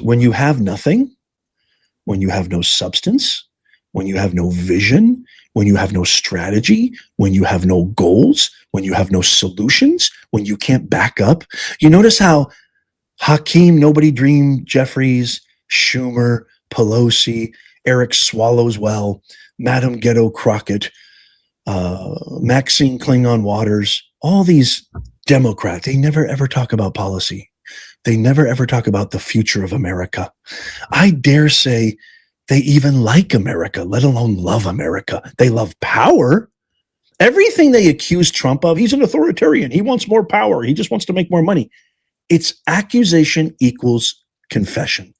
when you have nothing, when you have no substance, when you have no vision, when you have no strategy, when you have no goals, when you have no solutions, when you can't back up. You notice how Hakeem, Nobody Dream, Jeffries, Schumer, Pelosi, Eric Swallowswell, Madam Ghetto Crockett, Maxine Klingon Waters, all these Democrats, they never ever talk about policy. They never ever talk about the future of America. I dare say they even like America, let alone love America. They love power. Everything they accuse Trump of, he's an authoritarian. He wants more power. He just wants to make more money. It's accusation equals confession.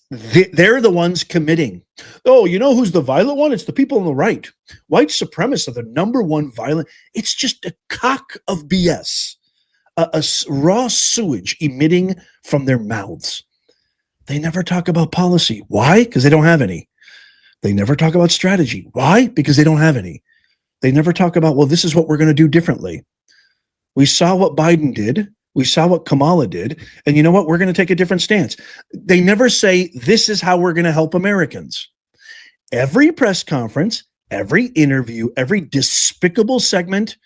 They're the ones committing. Oh, you know who's the violent one? It's the people on the right. White supremacists are the number one violent. It's just a cock of BS, a raw sewage emitting from their mouths. They never talk about policy. Why? Because they don't have any. They never talk about strategy. Why? Because they don't have any. They never talk about, well, this is what we're going to do differently. We saw what Biden did. We saw what Kamala did. And you know what? We're going to take a different stance. They never say, this is how we're going to help Americans. Every press conference, every interview, every despicable segment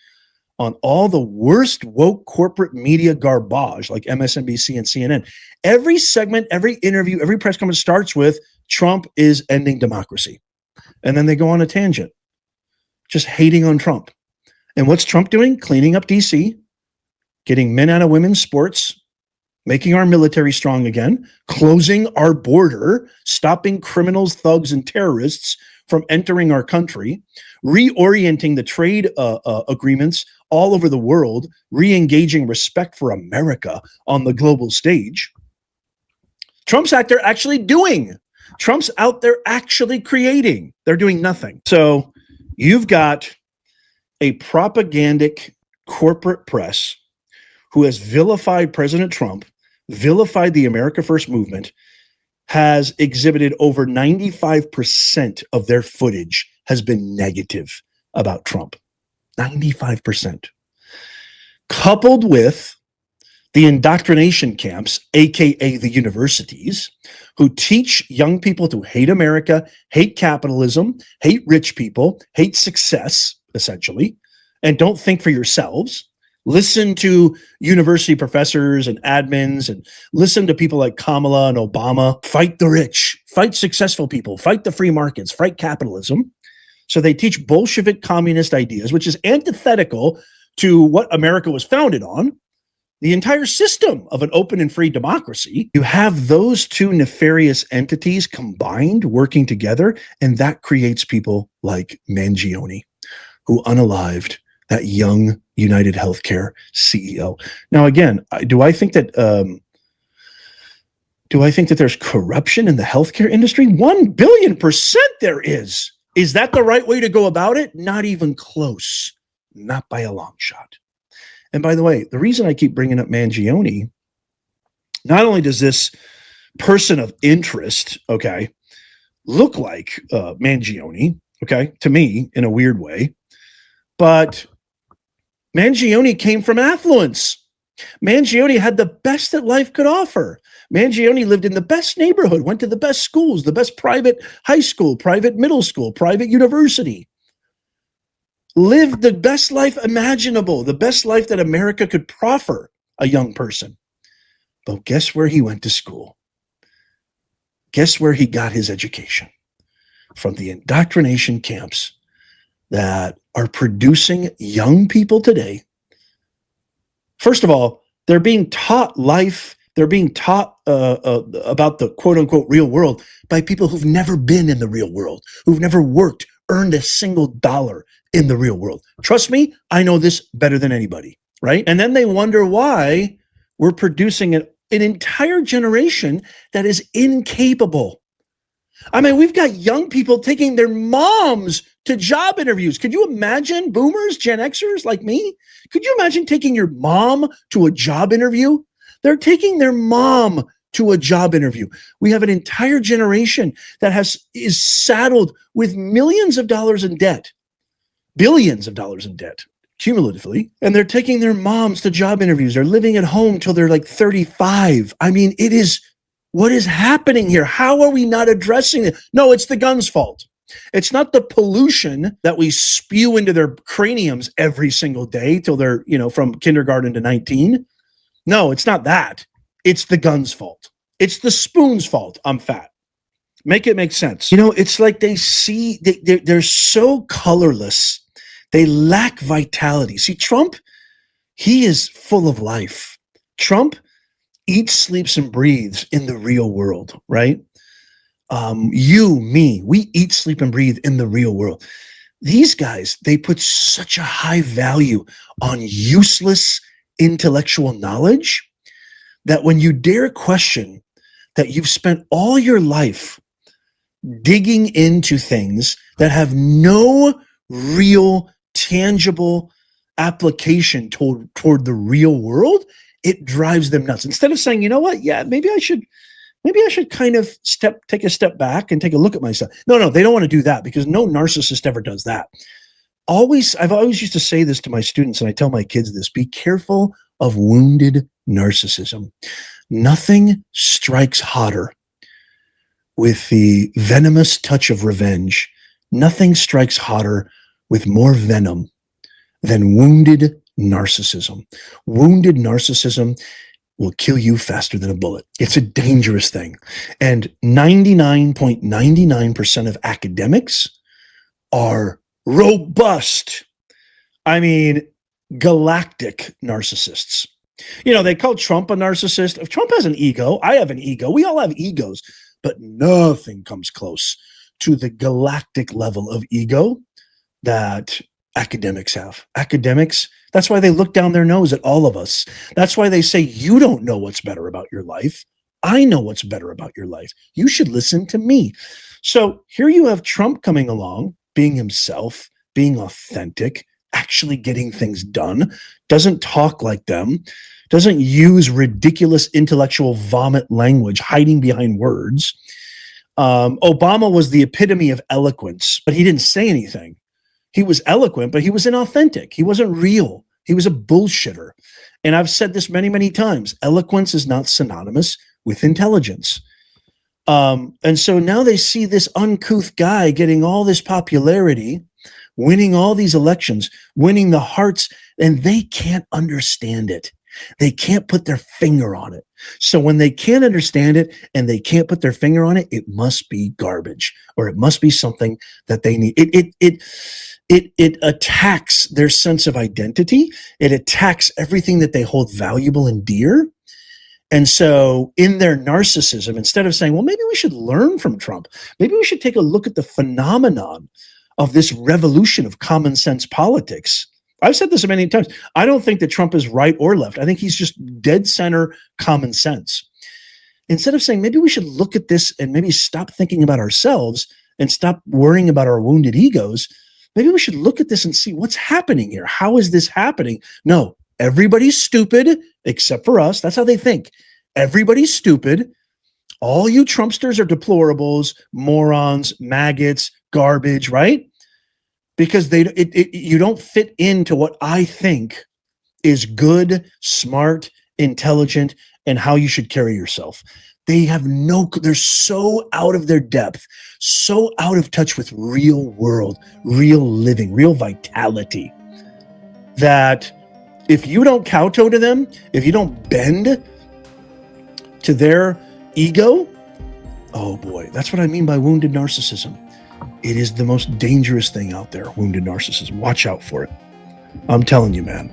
on all the worst woke corporate media garbage like MSNBC and CNN, every segment, every interview, every press conference starts with Trump is ending democracy. And then they go on a tangent, just hating on Trump. And what's Trump doing? Cleaning up DC, getting men out of women's sports, making our military strong again, closing our border, stopping criminals, thugs, and terrorists from entering our country, reorienting the trade agreements all over the world, re-engaging respect for America on the global stage. Trump's out there actually doing. Trump's out there actually creating. They're doing nothing. So you've got a propagandic corporate press who has vilified President Trump, vilified the America First movement, has exhibited over 95% of their footage has been negative about Trump. 95%. Coupled with the indoctrination camps, aka the universities, who teach young people to hate America, hate capitalism, hate rich people, hate success, essentially, and don't think for yourselves. Listen to university professors and admins and listen to people like Kamala and Obama. Fight the rich, fight successful people, fight the free markets, fight capitalism. So they teach Bolshevik communist ideas, which is antithetical to what America was founded on, the entire system of an open and free democracy. You have those two nefarious entities combined, working together, and that creates people like Mangione, who unalived that young United Healthcare CEO. Now, again, do I think that there's corruption in the healthcare industry? 1,000,000,000% there is. Is that the right way to go about it? Not even close. Not by a long shot. And by the way, the reason I keep bringing up Mangione, not only does this person of interest, okay, look like Mangione, okay, to me in a weird way, but Mangione came from affluence. Mangione had the best that life could offer. Mangione lived in the best neighborhood, went to the best schools, the best private high school, private middle school, private university. Lived the best life imaginable, the best life that America could proffer a young person. But guess where he went to school? Guess where he got his education? From the indoctrination camps that are producing young people today. First of all, they're being taught life. They're being taught about the quote unquote real world by people who've never been in the real world, who've never worked, earned a single dollar in the real world. Trust me, I know this better than anybody, right? And then they wonder why we're producing an entire generation that is incapable. I mean, we've got young people taking their moms to job interviews. Could you imagine boomers, Gen Xers like me? Could you imagine taking your mom to a job interview? They're taking their mom to a job interview. We have an entire generation that is saddled with millions of dollars in debt, billions of dollars in debt, cumulatively, and they're taking their moms to job interviews. They're living at home till they're like 35. I mean, it is What is happening here? How are we not addressing it? No, it's the gun's fault. It's not the pollution that we spew into their craniums every single day till they're, from kindergarten to 19. No, it's not that. It's the gun's fault. It's the spoon's fault. I'm fat. Make it make sense. It's like they're so colorless. They lack vitality. See, Trump, he is full of life. Trump eats, sleeps, and breathes in the real world, right? You, me, we eat, sleep, and breathe in the real world. These guys, they put such a high value on useless intellectual knowledge that when you dare question that you've spent all your life digging into things that have no real tangible application toward the real world, it drives them nuts. Instead of saying, you know what, yeah, maybe I should kind of take a step back and take a look at myself. No, they don't want to do that, because no narcissist ever does that. I've always used to say this to my students, and I tell my kids this: be careful of wounded narcissism. Nothing strikes hotter with the venomous touch of revenge. Nothing strikes hotter with more venom than wounded narcissism. Wounded narcissism will kill you faster than a bullet. It's a dangerous thing. And 99.99% of academics are robust, galactic narcissists. They call Trump a narcissist. If Trump has an ego, I have an ego. We all have egos, but nothing comes close to the galactic level of ego that academics have. Academics, that's why they look down their nose at all of us. That's why they say, you don't know what's better about your life. I know what's better about your life. You should listen to me. So here you have Trump coming along, being himself, being authentic, actually getting things done, doesn't talk like them, doesn't use ridiculous intellectual vomit language, hiding behind words. Obama was the epitome of eloquence, but he didn't say anything. He was eloquent, but he was inauthentic. He wasn't real. He was a bullshitter. And I've said this many, many times. Eloquence is not synonymous with intelligence. And so now they see this uncouth guy getting all this popularity, winning all these elections, winning the hearts, and they can't understand it. They can't put their finger on it. So when they can't understand it and they can't put their finger on it, it must be garbage, or it must be something that they need. It attacks their sense of identity. It attacks everything that they hold valuable and dear. And so in their narcissism, instead of saying, well, maybe we should learn from Trump, maybe we should take a look at the phenomenon of this revolution of common sense politics. I've said this many times. I don't think that Trump is right or left. I think he's just dead center common sense. Instead of saying, maybe we should look at this and maybe stop thinking about ourselves and stop worrying about our wounded egos, maybe we should look at this and see what's happening here. How is this happening? No, everybody's stupid except for us. That's how they think. Everybody's stupid. All you Trumpsters are deplorables, morons, maggots, garbage, right? Because you don't fit into what I think is good, smart, intelligent, and how you should carry yourself. They're so out of their depth, so out of touch with real world, real living, real vitality, that if you don't kowtow to them, if you don't bend to their ego, oh boy, that's what I mean by wounded narcissism. It is the most dangerous thing out there, wounded narcissism. Watch out for it. I'm telling you, man.